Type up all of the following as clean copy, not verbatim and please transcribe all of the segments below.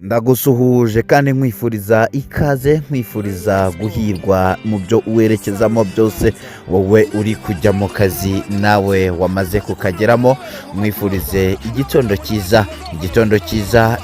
Ndagusuhuje kandi nkwifuriza ikaze, nkwifuriza guhirwa mu byo werekezamo byose, wowe uri kujya mu kazi nawe wamaze kukageramo. Mwifurize igitondo cyiza,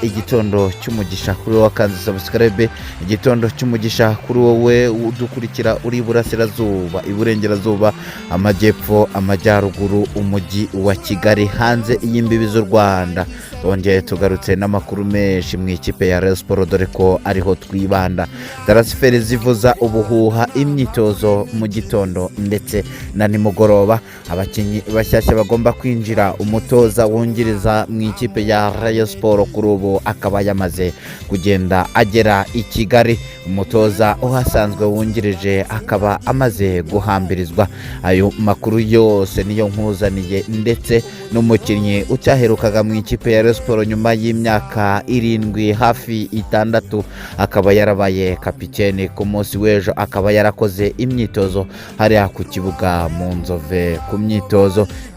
igitondo cy'umugisha kuri wowe wakanze subscribe, igitondo cy'umugisha kuri wowe udukurikira uri iburasirazuba, iburengerazuba, amajyepfo, amajyaruguru, umujyi wa Kigali, hanze y'imbibi z'u Rwanda. Twongeye tugarutse n'amakuru menshi mu ikipe ya Rayon Sports, dore ko ariho twibanda. Transfert zivuza ubuhuha, imyitozo mu gitondo ndetse na nimugoroba. Abakinnyi bashyashya bagomba kwinjira, umutoza wungiriza mu ikipe ya Rayon Sports kuri ubu akaba yamaze kugenda agera i Kigali. Umutoza uhasanzwe wungirije akaba amaze guhambirizwa. Ayo makuru yose niyo nkuzaniye, ndetse n'umukinnyi ucyaherukaga mu ikipe ya Rayon Sports nyuma y'imyaka 7 hafi 6 akaba yarabaye kapiteni. Ku munsi w'ejo akaba yarakoze imyitozo hariya ku kibuga mu Nzove, ku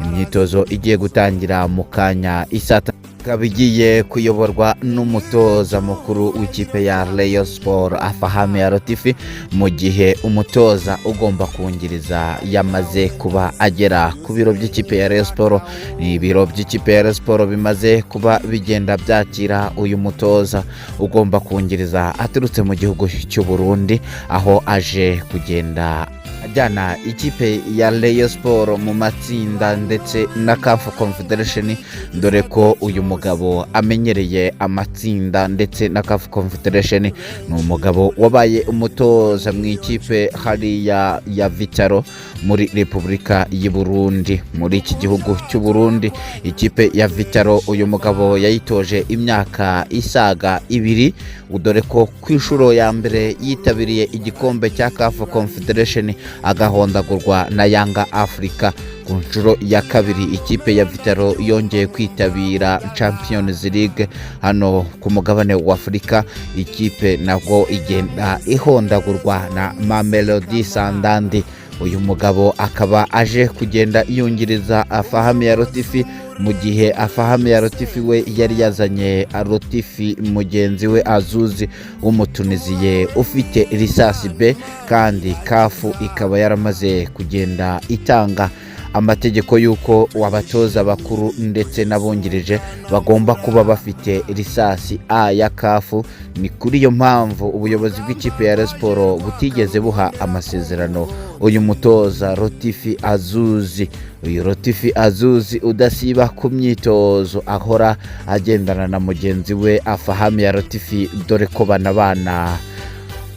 imyitozo igiye gutangira mu kanya isata, ikaba igiye kuyoborwa n'umutoza mukuru w'ikipe ya Rayon Sports Afahame Latifi, mu gihe umutoza ugomba kungiriza yamaze kuba agera ku biro by'ikipe ya Rayon Sports. Ni ibiro by'ikipe ya Rayon Sports bimaze kuba bigenda byakira uyu mutoza ugomba kungiriza aturutse mu gihugu cy'u Burundi, aho aje kugenda ajyana ikipe ya Rayon Sports mu matsinda ndetse na CAF Confederation, dore ko uyu mugabo amenyereye amatsinda ndetse na CAF Confederation. Ni umugabo wabaye umutoza mu ikipe hariya ya Vitaro muri Repubulika y'u Burundi, muri iki gihugu cy'u Burundi. Ikipe ya Vitaro uyu mugabo yayitoje imyaka isaga 2, dore ko ku inshuro ya mbere yitabiriye igikombe cya CAF Confederation agahondagurwa na Yanga Africa. Ku nshuro ya kabiri ikipe ya Vitaro yongeye kwitabira Champions League hano ku mugabane wa Afurika. Ikipe nabwo igenda ihondagurwa na Mamelodi Sundowns. Uyu mugabo akaba aje kugenda yungiriza Afahame Latifi, mu gihe Afahame Latifi we yari yazanye Latifi mugenzi we Azuzi w'Umunyatunisia ufite lisasi B, kandi CAF ikaba yaramaze kugenda itanga amategeko y'uko abatoza bakuru ndetse n'abungirije bagomba kuba bafite lisasi A ya CAF. Ni kuri iyo mpamvu ubuyobozi bw'ikipe ya Rayon Sports butigeze buha amasezerano uyu mutoza Latifi Azuzi. Uyu Latifi Azuzi udasiba ku myitozo, ahora agendana na mugenzi we Afahame Latifi, dore ko banabana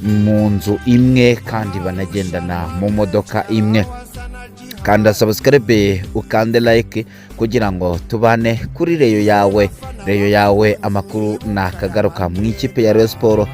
mu nzu imwe kandi banagendana mu modoka imwe. Kanda subscribe, ukande like kugira ngo tubane kuri reyo yawe. Amakuru nakagaruka mu ikipe ya Rayon Sports.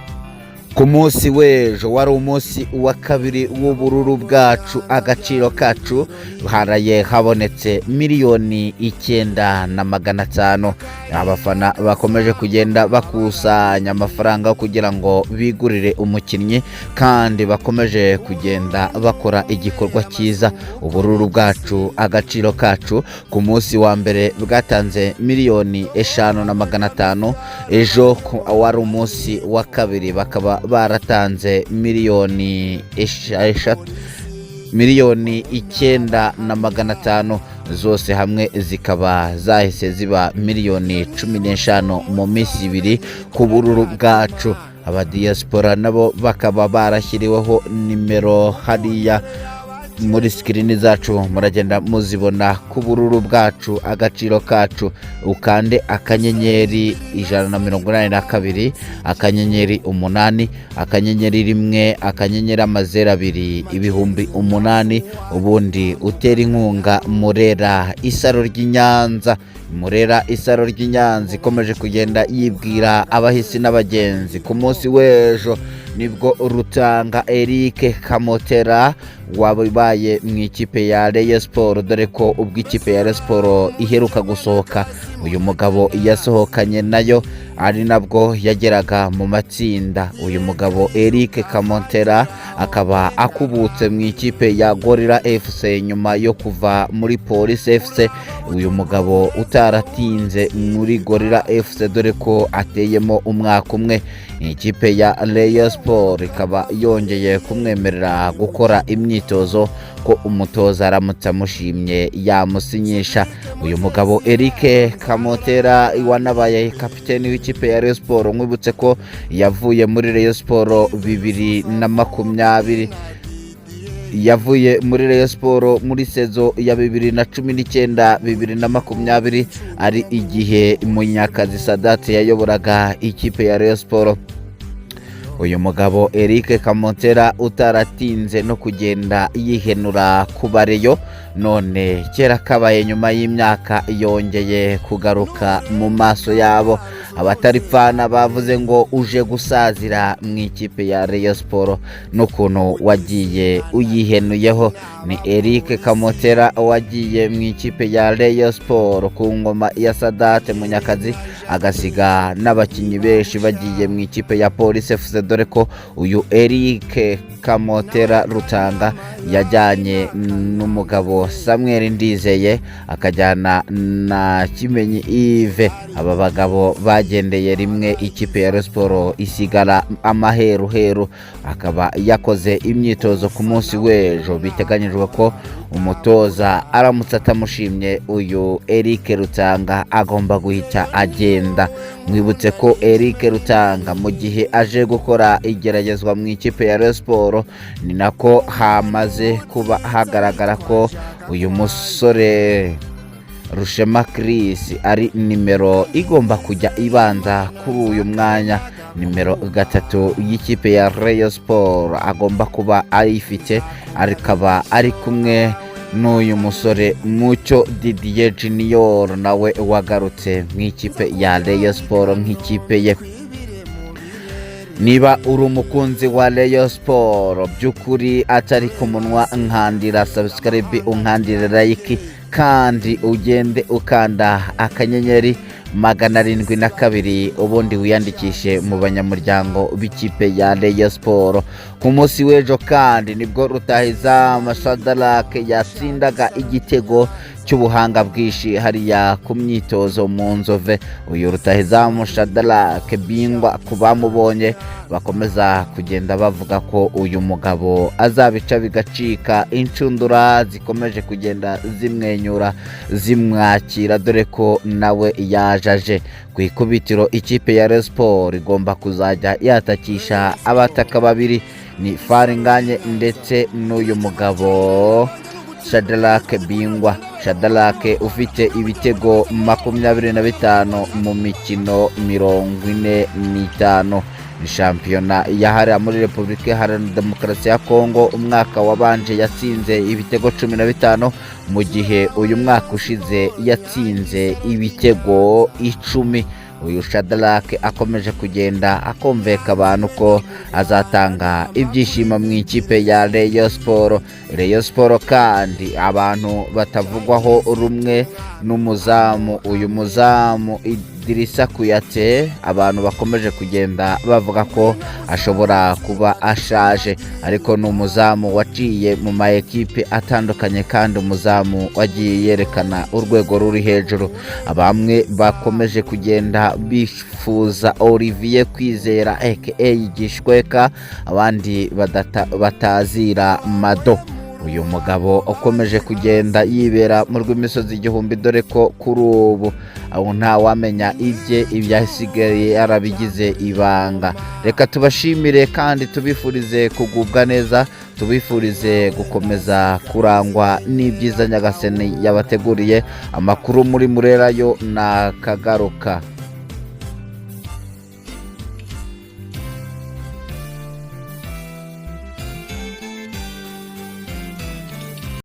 Ku munsi w'ejo wari umunsi wa kabiri w'ubururu bwacu, agaciro kacu haraye habonetse miliyoni 9,500. Abafana bakomeje kugenda bakusanya amafaranga kugira ngo bigurire umukinnyi, kandi bakomeje kugenda bakora igikorwa cyiza. Ubururu bwacu, agaciro kacu ku munsi wa mbere bwatanze miliyoni 5,500. Ejo wari umunsi wa kabiri bakaba baratanze miliyoni 9,500. zose hamwe zikaba zahise ziba miliyoni 15 mu minsi 2 ku bururu bwacu. Abadiaspora nabo bakaba barashyiriweho nimero hariya muri screen zacu, muragenda muzibona. ku bururu bwacu, agaciro kacu, ukande akanyenyeri 182 akanyenyeri 8 akanyenyeri 1 akanyenyeri 02 ibihumbi 8, ubundi utera inkunga Murera Isaro ry'Inyanza. Murera Isaro ry'Inyanza ikomeje kugenda yibwira abahisi n'abagenzi. Ku munsi w'ejo nibwo Rutanga Eric Kamotera wabaye mu ikipe ya Rayon Sports, dore ko ubwo ikipe ya Rayon Sports iheruka gusohoka uyu mugabo yasohokanye nayo ari nabwo yageraga mu matsinda. Uyu mugabo Eric Kamontera akaba akubutse mu ikipe ya Gorilla FC nyuma yo kuva muri Police FC. Uyu mugabo utaratinze muri Gorilla FC dore ko ateyemo umwaka umwe. Ikipe ya Rayon Sport ikaba yongeye kumwemerera gukora imyitozo ko umutoza aramutse amushimye yamusinyisha. Uyu mugabo Eric Kamontera wanabaye kapiteni w'ikipe ya Rayon Sport, mwibutse ko yavuye muri Rayon Sport 2020, yavuye muri Rayon Sport muri sezo ya 2019-2020 ari igihe Munyakazi Sadat yayoboraga ikipe ya Rayon Sport. Uyu mugabo Eric Kamontera utaratinze no kugenda yihenura ku bareyo, none kera kabaye nyuma y'imyaka yongeye kugaruka mu maso yabo. Abatari fana bavuze ngo uje gusazira mu ikipe ya Rayon Sport n'ukuntu wagiye uyihenuyeho. Ni Eric Kamontera wagiye mu ikipe ya Rayon Sport ku ngoma ya Sadat Munyakazi, agasiga n'abakinyi benshi bagiye mu ikipe ya Police FC, dore ko uyu Eric Kamontera Rutanga yajyanye n'umugabo Samuel Ndizeye, akajyana na Kimenyi Yves. Aba bagabo bagendeye rimwe ikipe ya Rayon Sport isigara amaheruheru. Akaba yakoze imyitozo ku munsi w'ejo. Biteganyijwe ko umutoza aramutse atamushimye uyu Eric Rutanga agomba guhita agenda. Mwibutse ko Eric Rutanga mu gihe aje gukora igeragezwa mu ikipe ya Rayon Sport, ni nako hamaze kuba hagaragara ko uyu musore Rushema Chris ari nimero igomba kujya ibanza kuri uyu mwanya. Nimero 3 y'ikipe ya Rayon Sport agomba kuba ayifite, akaba ari kumwe n'uyu musore Mucyo Didier Junior nawe wagarutse mu ikipe ya Rayon Sport nk'ikipe ye. Niba uri umukunzi wa Rayon Sport by'ukuri atari ku munwa, nkandira subscribe, unkandire like, kandi ugende ukanda akanyenyeri 702 ubundi wiyandikishe mu banyamuryango b'ikipe ya Rayon Sport. Ku munsi w'ejo kandi nibwo Rutahizamu Shadrack yatsindaga igitego cy'ubuhanga bwishi hariya ku myitozo mu Nzove. Uyu Rutahizamu Shadrack Bingwa kubamubonye bakomeza kugenda bavuga ko uyu mugabo azabica bigacika. Incundura zikomeje kugenda zimwenyura zimwakira, dore ko nawe yajaje ku ikubitiro. Ikipe ya Rayon Sport igomba kuzajya yatakisha abataka babiri, ni Faringanye ndetse n'uyu mugabo Shadrack Bingwa. Shadrack ufite ibitego 25 mu mikino 45. Ni shampiyona yahariwe muri Repubulika Iharanira Demokarasi ya Kongo. Umwaka wabanje yatsinze ibitego 15, mu gihe uyu mwaka ushize yatsinze ibitego 10. Uyu Shadrack akomeje kugenda akomveka abantu ko azatanga ibyishimo mu ikipe ya Rayon Sport. Rayon Sport kandi abantu batavugwaho rumwe n'umuzamu, uyu muzamu Idrissa Kuyate, abantu bakomeje kugenda bavuga ko ashobora kuba ashaje, ariko ni umuzamu waciye mu ma ekipe atandukanye kandi umuzamu wagiye yerekana urwego ruri hejuru. Bamwe bakomeje kugenda bifuza Olivier Kwizera aka Gishweka, abandi batazira Mado. Uyu mugabo ukomeje kugenda yibera mu rw'imisozi igihumbi, dore ko kuri ubu aho nta wamenya ibyasigaye yarabigize ibanga. Reka tubashimire kandi tubifurize kugubwa neza, tubifurize gukomeza kurangwa n'ibyiza Nyagasani yabateguriye. Amakuru muri Murera yo nakagaruka.